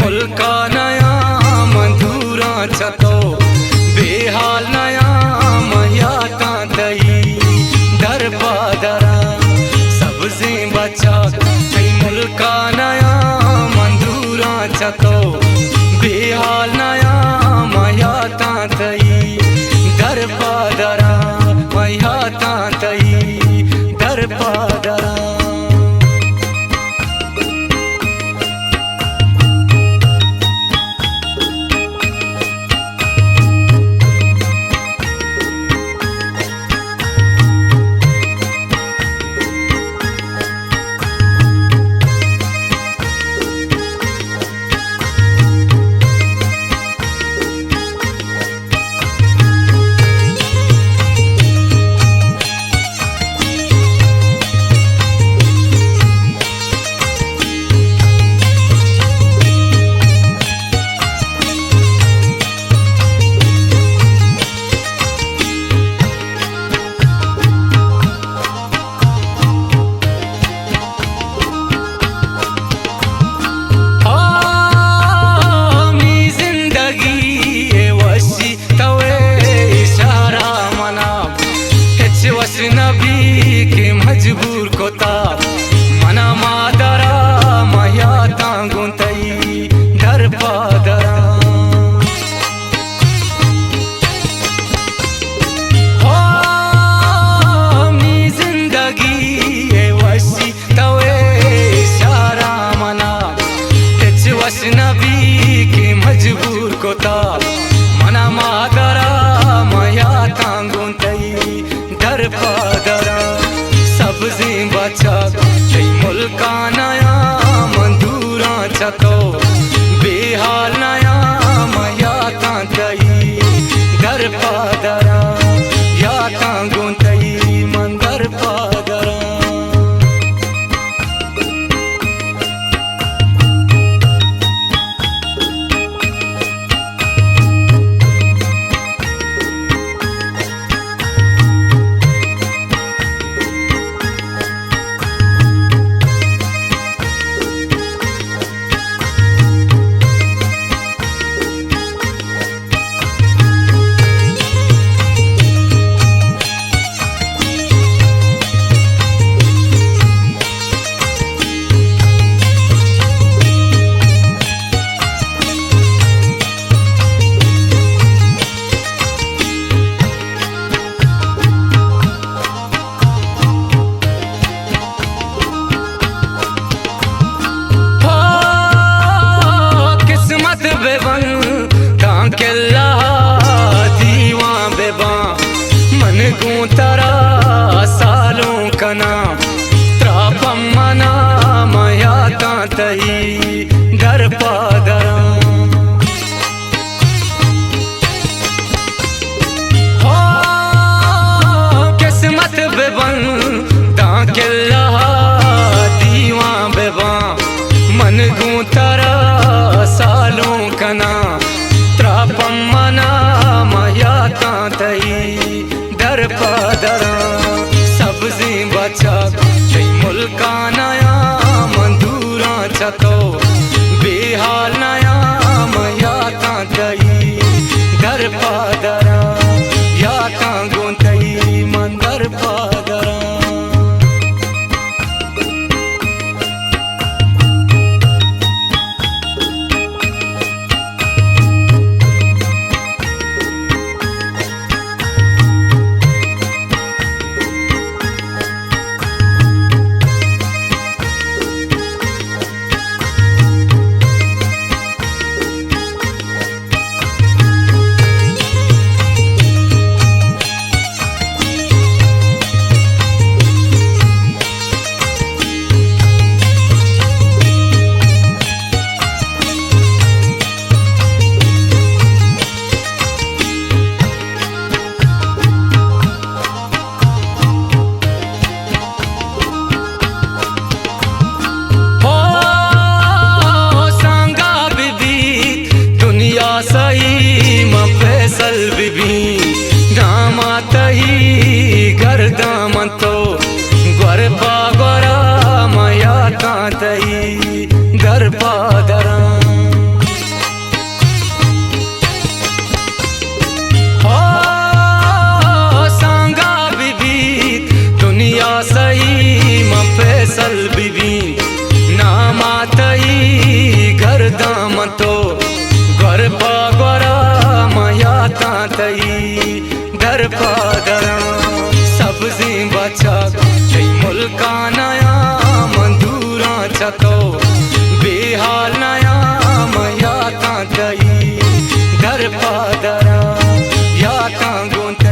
मुल्का नया मंधूरा छतो बेहाल नया मयाता दई दर पादरा सबसे बचा मुल्का नया मंधूरा छतो बेहाल नया मयाता दई दर पादरा मयाता दई दर पादरा। नबी के मजबूर कोता मना मादरा मयाता गुंतई दर पादरा हो मी जिंदगी ए वसी तवे इशारा मना तेच वस नबी के मजबूर कोता मना मादरा मयाता गुंतई दर पादरा सबसे बचा मुल्का नया मंधूरा छतो बेहाल नया मयाता दई दर पादरा याता गुंतई मन दर पादरा। मन गुंतरा सालों कना त्रापम मना मयाता तई दर पादरा हो किस्मत बेबन ताकेला दीवा बेबा मन गुंतरा सालों कना त्रापम मना मयाता तई दर पादरा सबसे बचा मुल्का नया मंधूरा छतो बेहाल नया मयाता दई दर पादरा याता गुंतई मन दर पादरा। दर पादरा तो घर पागरा माया तातई घर पागरा सब्जी बचा मुल्का नया मंदूरा चतो